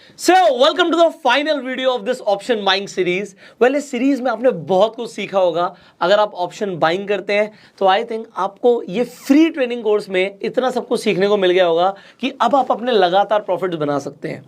So welcome to the final video of this option buying series. Well, इस series में आपने बहुत कुछ सीखा होगा। अगर आप ऑप्शन बाइंग करते हैं तो आई थिंक आपको ये फ्री ट्रेनिंग कोर्स में इतना सब कुछ सीखने को मिल गया होगा कि अब आप अपने लगातार प्रॉफिट्स बना सकते हैं।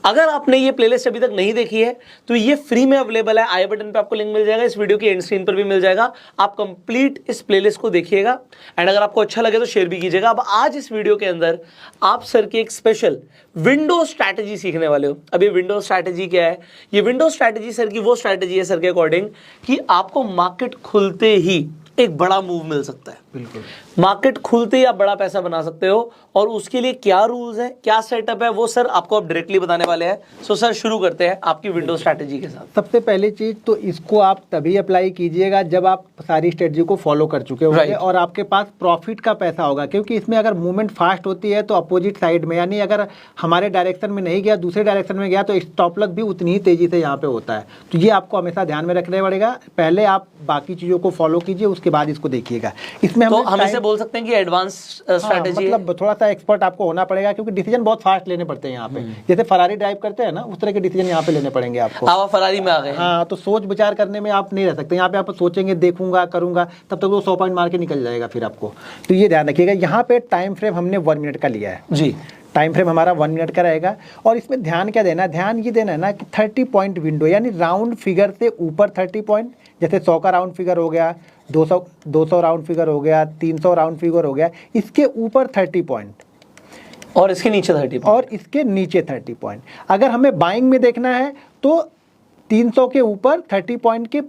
अगर आपने ये प्लेलिस्ट अभी तक नहीं देखी है तो ये फ्री में अवेलेबल है। आई बटन पे आपको लिंक मिल जाएगा, इस वीडियो की एंड स्क्रीन पर भी मिल जाएगा। आप कंप्लीट इस प्लेलिस्ट को देखिएगा एंड अगर आपको अच्छा लगे तो शेयर भी कीजिएगा। अब आज इस वीडियो के अंदर आप सर की एक स्पेशल विंडो स्ट्रैटेजी सीखने वाले हो। अब ये विंडो स्ट्रैटेजी क्या है? ये विंडो स्ट्रैटेजी सर की वो स्ट्रैटेजी है सर के अकॉर्डिंग कि आपको मार्केट खुलते ही एक बड़ा मूव मिल सकता है। बिल्कुल, मार्केट खुलते ही आप बड़ा पैसा बना सकते हो और उसके लिए क्या रूल्स है, क्या सेटअप है, वो सर आपको अब डायरेक्टली बताने वाले हैं। सो सर शुरू करते हैं आपकी विंडो स्ट्रैटेजी के साथ। सबसे पहली चीज तो इसको आप तभी अप्लाई कीजिएगा जब आप सारी स्ट्रेटजी को फॉलो कर चुके होंगे Right. और आपके पास प्रॉफिट का पैसा होगा, क्योंकि इसमें अगर मूवमेंट फास्ट होती है तो अपोजिट साइड में, यानी अगर हमारे डायरेक्शन में नहीं गया दूसरे डायरेक्शन में गया तो स्टॉप लॉस भी उतनी ही तेजी से यहाँ पे होता है। तो ये आपको हमेशा ध्यान में रखने पड़ेगा। पहले आप बाकी चीजों को फॉलो कीजिए, उसके बाद इसको देखिएगा। इसमें तो हम इसे बोल सकते हैं कि एडवांस स्ट्रैटेजी है। मतलब थोड़ा सा एक्सपर्ट आपको होना पड़ेगा, क्योंकि डिसीजन बहुत फास्ट लेने पड़ते हैं यहाँ पे। जैसे फरारी ड्राइव करते हैं ना, उस तरह के डिसीजन यहाँ पे लेने पड़ेंगे आपको। आप फरारी में आ गए। हाँ, तो सोच विचार करने में आप नहीं रह सकते। यहाँ पे आप सोचेंगे, देखूंगा, करूंगा, तब तक वो 100 पॉइंट मार के निकल जाएगा फिर आपको। तो ये ध्यान रखिएगा। यहाँ पे टाइम फ्रेम हमने 1 मिनट का लिया है जी। टाइम फ्रेम हमारा 1 मिनट का रहेगा। और इसमें ध्यान क्या देना है? ध्यान ये देना है ना कि 30 पॉइंट विंडो, यानी राउंड फिगर से ऊपर 30 पॉइंट। जैसे 100 का राउंड फिगर हो गया, 200 राउंड फिगर हो गया, 300 राउंड फिगर हो गया, इसके ऊपर 30 पॉइंट और इसके नीचे 30 और इसके नीचे 30 पॉइंट। अगर हमें बाइंग में देखना है तो 300 के ऊपर 30 पॉइंट के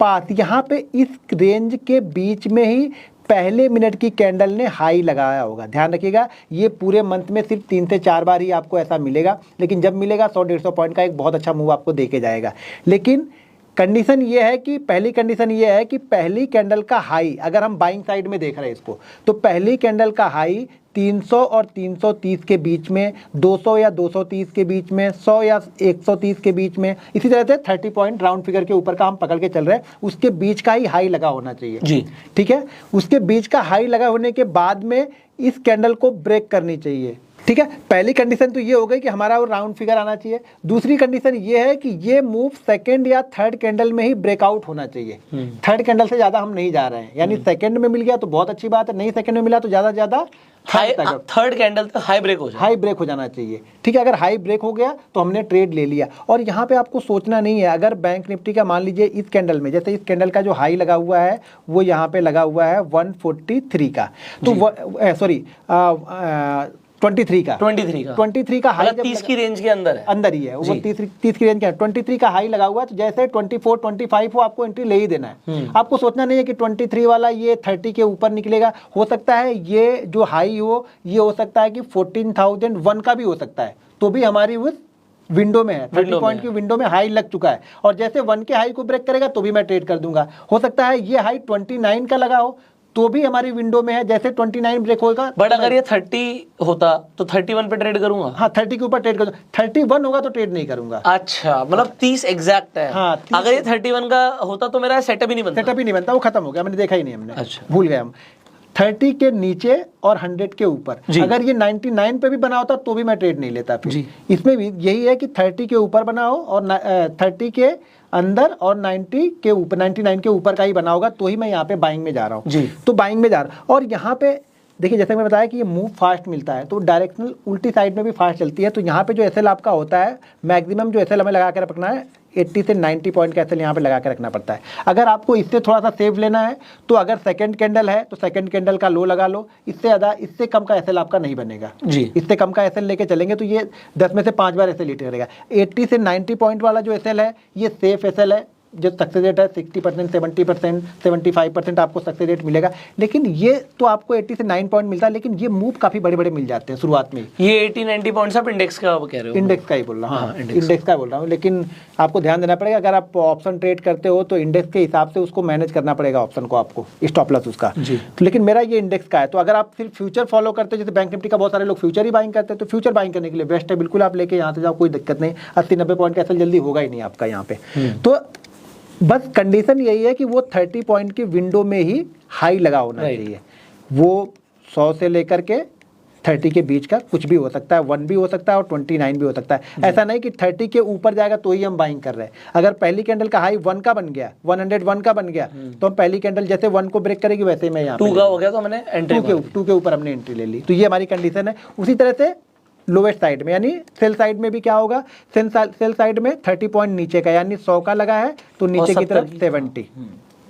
पास, यहाँ पे इस रेंज के बीच में ही पहले मिनट की कैंडल ने हाई लगाया होगा। ध्यान रखिएगा, ये पूरे मंथ में सिर्फ 3 से 4 बार ही आपको ऐसा मिलेगा, लेकिन जब मिलेगा 100-150 पॉइंट का एक बहुत अच्छा मूव आपको देके जाएगा। लेकिन कंडीशन ये है कि पहली कंडीशन ये है कि पहली कैंडल का हाई, अगर हम बाइंग साइड में देख रहे हैं इसको, तो पहली कैंडल का हाई 300 और 330 के बीच में, 200 या 230 के बीच में, 100 या 130 के बीच में, इसी तरह से 30 पॉइंट राउंड फिगर के ऊपर का हम पकड़ के चल रहे हैं, उसके बीच का ही हाई लगा होना चाहिए जी। ठीक है। उसके बीच का हाई लगा होने के बाद में इस कैंडल को ब्रेक करनी चाहिए। ठीक है, पहली कंडीशन तो ये हो गई कि हमारा वो राउंड फिगर आना चाहिए। दूसरी कंडीशन ये है कि ये मूव सेकंड या थर्ड कैंडल में ही ब्रेकआउट होना चाहिए। थर्ड कैंडल से ज्यादा हम नहीं जा रहे हैं, यानी सेकंड में मिल गया तो बहुत अच्छी बात है, नहीं सेकंड में मिला तो ज्यादा से ज्यादा थर्ड कैंडल तक हाई ब्रेक हो जाए। हाई ब्रेक हो जाना चाहिए। ठीक है, अगर हाई ब्रेक हो गया तो हमने ट्रेड ले लिया। और यहाँ पे आपको सोचना नहीं है, अगर बैंक निफ्टी का मान लीजिए इस कैंडल में, जैसे इस कैंडल का जो हाई लगा हुआ है वो यहाँ पे लगा हुआ है 143 का, तो सॉरी 23 का हाई, 30 की रेंज के अंदर है, अंदर ही है वो, 30 की रेंज का है। 23 का हाई लगा हुआ है, तो जैसे 24 25 हो आपको एंट्री ले ही देना है। आपको सोचना नहीं है कि 23 वाला ये 30 के ऊपर निकलेगा। हो सकता है ये जो हाई हो, ये हो सकता है कि 14,001 का भी हो सकता है, तो भी हमारी उस विंडो में है, 30 पॉइंट की विंडो में हाई लग चुका है। और जैसे 1 के हाई को ब्रेक करेगा तो भी मैं ट्रेड कर दूंगा। हो सकता है ये हाई 29 का लगा हो तो भी हमारी विंडो में है, जैसे 29 ब्रेक होगा। बट अगर ये 30 होता तो 31 पे ट्रेड करूंगा। हाँ, 30 के ऊपर ट्रेड करूंगा। 31 होगा तो ट्रेड नहीं करूंगा। अच्छा, मतलब 30 एग्जैक्ट है। हाँ, अगर ये 31 का होता तो मेरा सेटअप ही नहीं बनता। सेटअप ही नहीं बनता, वो खत्म हो गया, मैंने देखा ही नहीं, हमने अच्छा, भूल गए हम। 30 के नीचे और 100 के ऊपर, अगर ये 99 पे भी बना होता तो भी मैं ट्रेड नहीं लेता फिर। इसमें भी यही है कि 30 के ऊपर बनाओ और 30 के अंदर और 90 के ऊपर, 99 के ऊपर का ही बना होगा, तो ही मैं यहाँ पे बाइंग में जा रहा हूँ। तो बाइंग में जा रहा हूँ। और यहाँ पे देखिए, जैसे मैं बताया कि ये मूव फास्ट मिलता है, तो डायरेक्शनल उल्टी साइड में भी फास्ट चलती है। तो यहाँ पे जो एसएल आपका होता है, मैक्सिमम जो एसएल हमें लगा के रखना है 80 से 90 पॉइंट का एसएल यहाँ पे लगा के रखना पड़ता है। अगर आपको इससे थोड़ा सा सेव लेना है तो अगर सेकंड कैंडल है तो सेकंड कैंडल का लो लगा लो। इससे ज़्यादा, इससे कम का एसएल आपका नहीं बनेगा जी। इससे कम का एसएल लेके चलेंगे तो ये 10 में से 5 बार एसएल हिट करेगा। 80 से 90 पॉइंट वाला जो एसएल है ये सेफ एसएल है, जो सक्सेस रेट है 60%, 70%, 75% आपको सक्सेस रेट मिलेगा। लेकिन ये तो आपको 80 से 9 पॉइंट मिलता है, लेकिन ये मूव काफी बड़े बड़े मिल जाते हैं शुरुआत में। ये 80-90 पॉइंट्स आप इंडेक्स का कह रहे हो? इंडेक्स का ही बोल रहा हूँ, इंडेक्स का बोल रहा हूँ। लेकिन आपको ध्यान देना पड़ेगा, अगर आप ऑप्शन ट्रेड करते हो तो इंडेक्स के हिसाब से उसको मैनेज करना पड़ेगा, ऑप्शन को आपको, स्टॉप लॉस उसका। तो लेकिन मेरा ये इंडेक्स का है। तो अगर आप सिर्फ फ्यूचर फॉलो करते हो, जैसे बैंक निफ्टी का बहुत सारे लोग फ्यूचर ही बाइंग करते हैं, तो फ्यूचर बाइंग करने के लिए बेस्ट है, बिल्कुल आप लेके यहाँ से जाओ, कोई दिक्कत नहीं। 80-90 पॉइंट का एसएल जल्दी होगा ही नहीं आपका यहाँ पे। तो बस कंडीशन यही है कि वो 30 पॉइंट की विंडो में ही हाई लगा होना चाहिए। वो 100 से लेकर के 30 के बीच का कुछ भी हो सकता है, 1 भी हो सकता है और 29 भी हो सकता है। ऐसा नहीं कि 30 के ऊपर जाएगा तो ही हम बाइंग कर रहे हैं। अगर पहली कैंडल का हाई 1 का बन गया, 101 का बन गया, तो हम पहली कैंडल जैसे 1 को ब्रेक करेगी वैसे मैं यहाँ 2 का हो गया तो मैंने एंट्री 2 के ऊपर हमने एंट्री ले ली। तो ये हमारी कंडीशन है। उसी तरह से लोवेस्ट साइड में यानी सेल साइड में भी क्या होगा, सेल साइड में 30 पॉइंट नीचे का यानी 100 का लगा है तो नीचे की तरफ 70,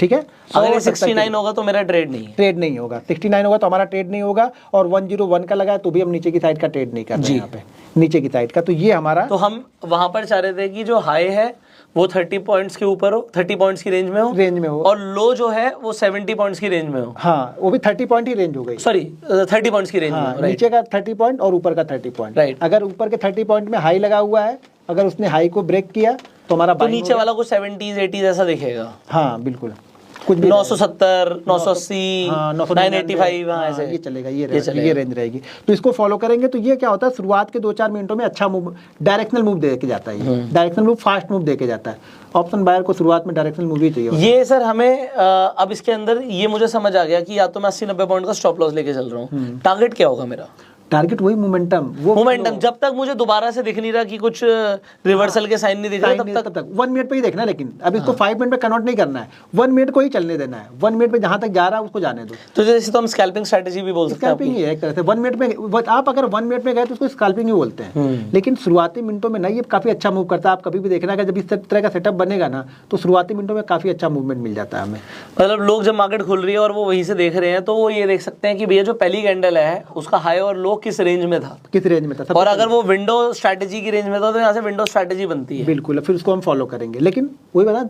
ठीक है। अगर 69 होगा तो मेरा ट्रेड नहीं होगा, 69 होगा तो हमारा ट्रेड नहीं होगा, और 101 का लगा है तो भी हम नीचे की साइड का ट्रेड नहीं कर रहे हैं यहाँ पे, नीचे की साइड का। तो ये हमारा, तो हम वहां पर चाह रहे थे कि जो हाई है वो 30 पॉइंट्स के ऊपर हो, 30 पॉइंट्स की रेंज में हो, और लो जो है वो 70 पॉइंट्स की रेंज में हो। हाँ, वो भी 30 पॉइंट ही रेंज हो गई, सॉरी 30 पॉइंट्स की रेंज में हो, नीचे का 30 पॉइंट और ऊपर का 30 पॉइंट, राइट। अगर ऊपर के 30 पॉइंट में हाई लगा हुआ है, अगर उसने हाई को ब्रेक किया तो हमारा तो नीचे वाला को 70s 80s ऐसा दिखेगा। हाँ बिल्कुल, कुछ 970, 980, 985 ऐसे ये चलेगा, ये रेंज रहेगी। तो इसको फॉलो करेंगे तो ये क्या होता है, शुरुआत के 2-4 मिनटों में अच्छा मूव, डायरेक्शनल मूव दे के जाता है, डायरेक्शनल मूव, फास्ट मूव दे के जाता है। ऑप्शन बायर को शुरुआत में डायरेक्शनल मूव ही चाहिए। ये सर हमें अब इसके अंदर ये मुझे समझ आ गया कि या तो मैं 80-90 पॉइंट का स्टॉप लॉस लेके चल रहा हूँ, टारगेट क्या होगा मेरा? टारगेट वही मोमेंटम, जब तक मुझे दोबारा से दिख नहीं रहा कि कुछ रिवर्सल के साइन नहीं दिख रहे, तब तक 1 मिनट पे ही देखना है। लेकिन अब इसको 5 मिनट पे कन्वर्ट नहीं करना है, 1 मिनट को ही चलने देना है। 1 मिनट पे जहां तक जा रहा है उसको जाने दो। तो जैसे तो हम स्कैल्पिंग स्ट्रेटजी भी बोल सकते हैं। स्कैल्पिंग ही है एक तरह से। 1 मिनट में आप अगर 1 मिनट में गए तो उसको स्कैल्पिंग ही बोलते हैं। लेकिन शुरुआती मिनटों में नहीं, ये काफी अच्छा मूव करता है। आप कभी भी देखना है जब इस तरह का सेटअप बनेगा ना तो शुरुआती मिनटों में काफी अच्छा मूवमेंट मिल जाता है हमें। मतलब लोग जब मार्केट खुल रही है और वो वहीं से देख रहे हैं तो वो ये देख सकते हैं कि भैया जो पहली कैंडल है उसका हाई और लो किस रेंज में था, किस रेंज में था, और अगर वो विंडो स्ट्रैटेजी की रेंज में था तो यहाँ से विंडो स्ट्रैटेजी बनती है। बिल्कुल, फिर उसको हम फॉलो करेंगे। लेकिन वही बता,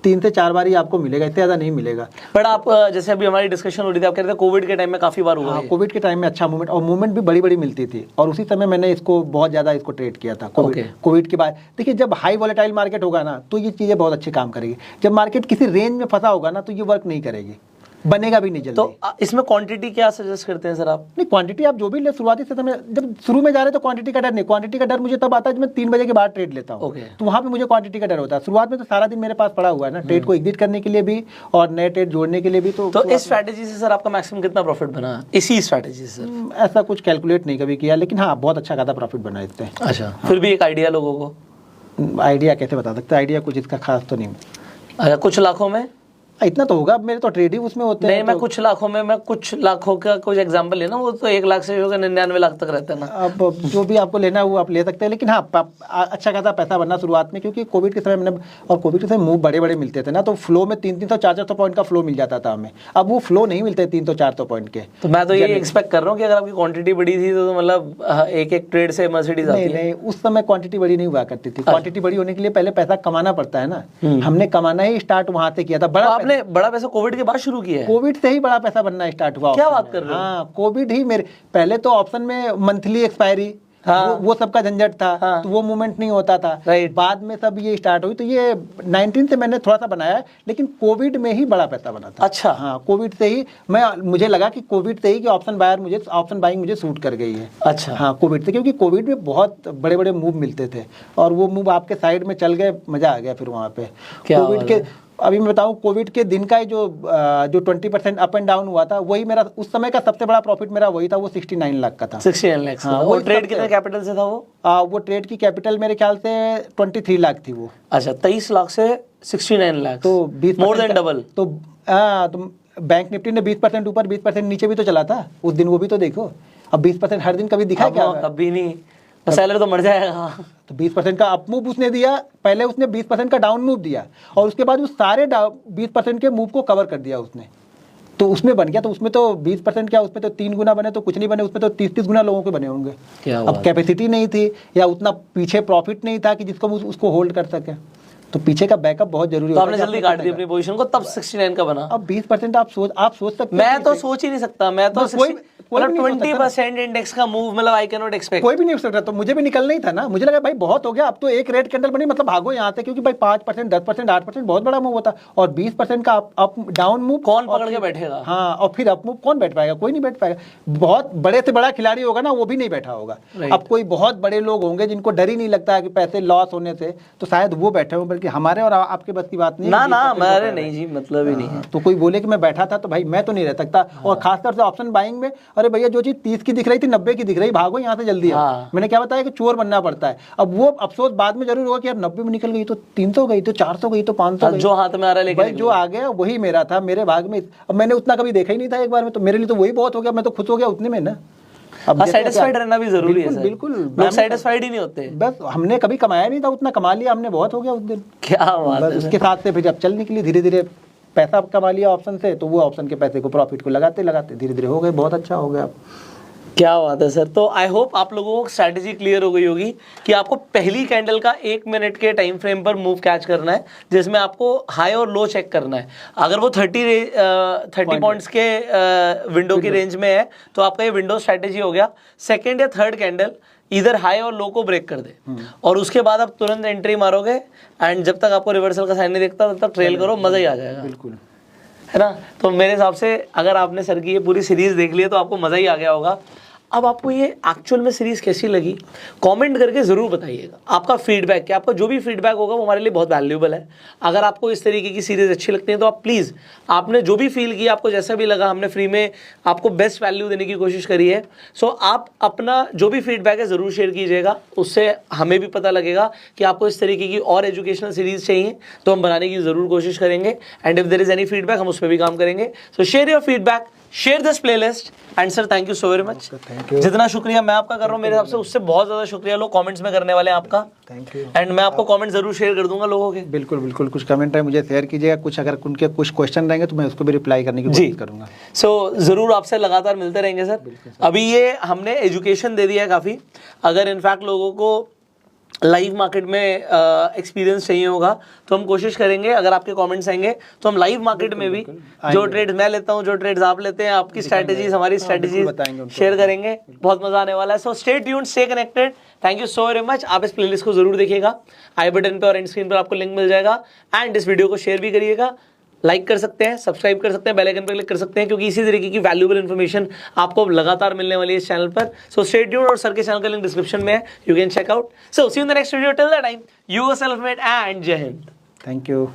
3 से 4 बार ही आपको मिलेगा, इतने ज्यादा नहीं मिलेगा। बट आप जैसे अभी हमारी डिस्कशन हो रही थी, आप कह रहे थे कोविड के टाइम में काफी बार हुआ है। कोविड के टाइम में अच्छा मूवमेंट, और मूवमेंट भी बड़ी बड़ी मिलती थी, और उसी समय मैंने इसको बहुत ज्यादा इसको ट्रेड किया था। कोविड के बाद देखिए, जब हाई वॉलेटाइल मार्केट होगा ना तो ये चीजें बहुत अच्छे काम करेगी। जब मार्केट किसी रेंज में फंसा होगा ना तो ये वर्क नहीं करेगी, बनेगा भी नहीं जल्दी। तो इसमें क्वांटिटी क्या सजेस्ट करते हैं सर आप? नहीं, क्वांटिटी आप जो भी ले, शुरुआती से समय जब शुरू में जा रहे तो क्वांटिटी का डर नहीं। क्वांटिटी का डर मुझे तब आता है जब मैं 3 बजे के बाद ट्रेड लेता हूँ, तो वहाँ पे मुझे क्वांटिटी का डर होता है। शुरुआत में तो सारा दिन मेरे पास पड़ा हुआ है ना, ट्रेड को एग्जिट करने के लिए भी और नए ट्रेड जोड़ने के लिए भी। तो इस स्ट्रैटेजी से सर आपका मैक्सिमम कितना प्रॉफिट बना इसी स्ट्रैटेजी से? ऐसा कुछ कैलकुलेट नहीं कभी किया, लेकिन हाँ बहुत अच्छा खासा प्रॉफिट बना इससे। अच्छा, फिर भी एक आइडिया लोगों को? आइडिया कैसे बता सकते हैं, आइडिया कुछ इसका खास तो नहीं। अच्छा, कुछ लाखों में इतना तो होगा, मेरे तो ट्रेड ही उसमें होते हैं। नहीं, मैं कुछ लाखों में, मैं कुछ लाखों का कुछ एग्जांपल लेना, वो तो 1 लाख से होकर 99 लाख तक रहता है ना। अब जो भी आपको लेना है वो आप ले सकते हैं, लेकिन हाँ अच्छा खासा पैसा बनना शुरुआत में, क्योंकि कोविड के समय मैंने, और कोविड के समय मूव बड़े बड़े मिलते थे ना, तो फ्लो में 300 400 पॉइंट का फ्लो मिल जाता था हमें। अब वो फ्लो नहीं मिलते 300 400 पॉइंट के। तो मैं तो ये एक्सपेक्ट कर रहा हूँ कि अगर आपकी क्वांटिटी बड़ी थी तो मतलब एक ट्रेड से मर्सिडीज आती है। नहीं, उस समय क्वांटिटी बड़ी नहीं हुआ करती थी। क्वांटिटी बड़ी होने के लिए पहले पैसा कमाना पड़ता है ना। हमने कमाना ही स्टार्ट वहां से किया था। आपने बड़ा पैसा कोविड के बाद शुरू किया है? कोविड से ही बड़ा पैसा बनना स्टार्ट हुआ। क्या बात कर रहे हो? हाँ, कोविड ही मेरे पहले तो ऑप्शन में मंथली एक्सपायरी, वो सबका झंझट था। तो वो मूवमेंट नहीं होता था। बाद में सब ये स्टार्ट हुई, तो ये 19 से मैंने थोड़ा सा बनाया, लेकिन कोविड में ही बड़ा पैसा बना था। अच्छा, हाँ, कोविड से ही मुझे लगा कि कोविड से ही कि ऑप्शन बाइंग मुझे सूट कर गई है। अच्छा, हाँ, कोविड से, क्योंकि कोविड में बहुत बड़े बड़े मूव मिलते थे और वो मूव आपके साइड में चल गए, मजा आ गया फिर वहाँ पे। कोविड के अभी मैं बताऊं, कोविड के दिन का ही जो 20% अप एंड डाउन हुआ था, वही मेरा उस समय का सबसे बड़ा प्रॉफिट मेरा वही था। वो 69 लाख का था। 69 लाख। हाँ, वो ट्रेड कितने कैपिटल से था वो? वो ट्रेड की कैपिटल मेरे ख्याल से 23 लाख थी वो। अच्छा, 23 लाख से 69 लाख, तो 20 मोर देन डबल। तो बैंक निफ्टी ने 20% ऊपर 20% नीचे भी तो चला था उस दिन, वो भी तो देखो। अब 20% हर दिन कभी दिखा क्या? कभी नहीं, सेलर तो मर जाएगा। तो 20% का अप मूव उसने दिया, पहले उसने 20% का डाउन मूव दिया, और उसके बाद उस सारे 20% के मूव को कवर कर दिया उसने, तो उसमें बन गया। तो उसमें तो 20% क्या, उसमें तो 3 गुना बने तो कुछ नहीं बने, उसमें तो 30 गुना लोगों के बने होंगे। अब कैपेसिटी नहीं थी या उतना पीछे प्रॉफिट नहीं था कि जिसको उसको होल्ड कर सके, तो पीछे का बैकअप बहुत जरूरी होता है। आपने जल्दी काट दी अपनी पोजीशन को, तब 69 का बना। अब 20% आप सोच सकते हैं। मैं तो सोच ही नहीं सकता, मैं तो 20% इंडेक्स का मूव, मतलब आई कैन नॉट एक्सपेक्ट। कोई भी नहीं हो सकता। तो मुझे भी निकलना ही था ना, मुझे लगा भाई बहुत हो गया, अब तो एक रेड कैंडल बनी, मतलब भागो यहाँ से, क्योंकि भाई 5%, 10%, 8% बहुत बड़ा मूव होता, और 20% का अप डाउन मूव कौन पकड़ के बैठेगा? हाँ, और फिर अप मूव कौन बैठ पाएगा? कोई नहीं बैठ पाएगा। बहुत बड़े से बड़ा खिलाड़ी होगा ना, वो भी नहीं बैठा होगा। अब कोई बहुत बड़े लोग होंगे जिनको डर ही नहीं लगता कि पैसे लॉस होने से, तो शायद वो बैठे हो। बल्कि हमारे और आपके बस की बात नहीं ना है। ना हमारे नहीं जी, मतलब ही नहीं है। तो कोई बोले कि मैं बैठा था तो भाई मैं तो नहीं रह सकता। और खासतौर से ऑप्शन बाइंग में, अरे भैया जो चीज 30 की दिख रही थी 90 की दिख रही, भागो यहाँ से जल्दी आओ। मैंने क्या बताया कि चोर बनना पड़ता है। अब वो अफसोस बाद में जरूर होगा कि यार 90 में निकल गई तो 300 गई तो 400 गई तो 500 गई, जो हाथ में आ रहा है भाई जो आ गया वही मेरा था, मेरे भाग में। अब मैंने उतना कभी देखा ही नहीं था एक बार में, तो मेरे लिए तो वही बहुत हो गया, मैं तो खुश हो गया उतने में ना। अब सेटिस्फाइड रहना भी जरूरी है सर। बिल्कुल, लोग सेटिस्फाइड ही नहीं होते। बस हमने कभी कमाया नहीं था, उतना कमा लिया हमने, बहुत हो गया उस दिन। क्या बात है। उसके साथ से फिर जब चल निकली, धीरे धीरे पैसा कमा लिया ऑप्शन से, तो वो ऑप्शन के पैसे को प्रॉफिट को लगाते लगाते धीरे धीरे हो गए, बहुत अच्छा हो गया। क्या बात है सर। तो आई होप आप लोगों को स्ट्रैटेजी क्लियर हो गई होगी कि आपको पहली कैंडल का 1 मिनट के टाइम फ्रेम पर मूव कैच करना है, जिसमें आपको हाई और लो चेक करना है। अगर वो 30 पॉइंट्स के विंडो की रेंज में है तो आपका ये विंडो स्ट्रैटेजी हो गया। सेकेंड या थर्ड कैंडल इधर हाई और लो को ब्रेक कर दे और उसके बाद आप तुरंत एंट्री मारोगे, एंड जब तक आपको रिवर्सल का साइन नहीं दिखता तब तक ट्रेल करो, मजा ही आ जाएगा। बिल्कुल, है ना। तो मेरे हिसाब से अगर आपने सर की ये पूरी सीरीज देख ली है तो आपको मजा ही आ गया होगा। अब आपको ये एक्चुअल में सीरीज कैसी लगी कमेंट करके ज़रूर बताइएगा। आपका फीडबैक, क्या आपका जो भी फीडबैक होगा वो हमारे लिए बहुत वैल्यूएबल है। अगर आपको इस तरीके की सीरीज अच्छी लगती है तो आप प्लीज़, आपने जो भी फील किया, आपको जैसा भी लगा, हमने फ्री में आपको बेस्ट वैल्यू देने की कोशिश करी है। सो आप अपना जो भी फीडबैक है ज़रूर शेयर कीजिएगा, उससे हमें भी पता लगेगा कि आपको इस तरीके की और एजुकेशनल सीरीज चाहिए तो हम बनाने की ज़रूर कोशिश करेंगे। And if there is any feedback हम उस पर भी काम करेंगे। So share your feedback, share this playlist. And sir thank you so very much. जितना शुक्रिया मैं आपका कर रहा हूँ मेरे हिसाब से उससे बहुत ज़्यादा शुक्रिया लोग कमेंट्स में करने वाले हैं आपका। Thank you. एंड मैं आपको कमेंट जरूर शेयर कर दूंगा लोगों के। बिल्कुल बिल्कुल, कुछ कमेंट है मुझे शेयर कीजिएगा, कुछ अगर उनके कुछ क्वेश्चन रहेंगे तो मैं उसको भी रिप्लाई करने की कोशिश करूंगा। सो जरूर आपसे लगातार मिलते रहेंगे सर। अभी ये हमने एजुकेशन दे दिया है काफ़ी। अगर इनफैक्ट लोगों को लाइव मार्केट में एक्सपीरियंस चाहिए होगा तो हम कोशिश करेंगे, अगर आपके कमेंट्स आएंगे तो हम लाइव मार्केट में भी जो ट्रेड्स मैं लेता हूँ, जो ट्रेड्स आप लेते हैं, आपकी स्ट्रैटेजीज, हमारी स्ट्रैटेजीज शेयर करेंगे। बहुत मजा आने वाला है। सो stay tuned, stay connected. Thank you so very much. आप इस प्लेलिस्ट को जरूर देखिएगा, आई बटन पे और एंड स्क्रीन पर आपको लिंक मिल जाएगा। एंड इस वीडियो को शेयर भी करिएगा, लाइक कर सकते हैं, सब्सक्राइब कर सकते हैं, बेल आइकन पर क्लिक कर सकते हैं, क्योंकि इसी तरीके की वैल्यूएबल इन्फॉर्मेशन आपको लगातार मिलने वाली है इस चैनल पर। सो स्टे ट्यून्ड, और सर के चैनल का लिंक डिस्क्रिप्शन में है, you can check out. So see you in the next video, till that time you are self made and जय हिंद। Thank you.